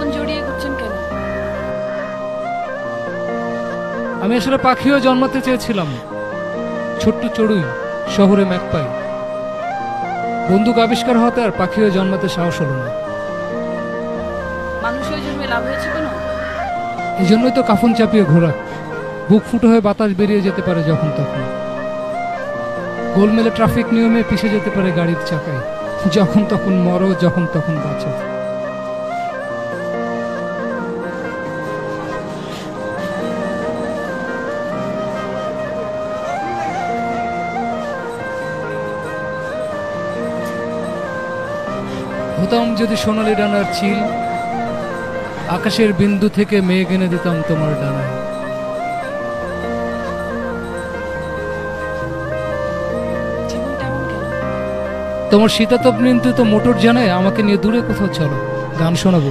মন জড়িয়ে ঘুরছেন কেন? আমি আসলে পাখিও জন্মাতে চেয়েছিলাম, ছোট্ট চড়ুই, শহরে ম্যাকপাই। বন্দুক আবিষ্কার হতে আর পাখিও জন্মাতে সাহস হলো না। মানুষ হয়ে জন্মে লাভ হয়েছে কোনো? এই জন্যই তো কাফন চাপিয়ে ঘোরা, বুক ফুটো হয়ে বাতাস বেরিয়ে যেতে পারে যখন তখন। গোলমেলে ট্রাফিক নিয়মে পিষে যেতে পারে গাড়ির চাকায়, যখন তখন মরো, যখন তখন বাঁচো। হতাম যদি সোনালি ডানার চিল, আকাশের বিন্দু থেকে মেঘ এনে দিতাম তোমার ডানায়। জীবনটা এমন কেন? তোমার শীতাতপ নিয়ন্ত্রিত মোটর জানায় আমাকে নিয়ে দূরে কোথাও চলো, গান শোনাবো।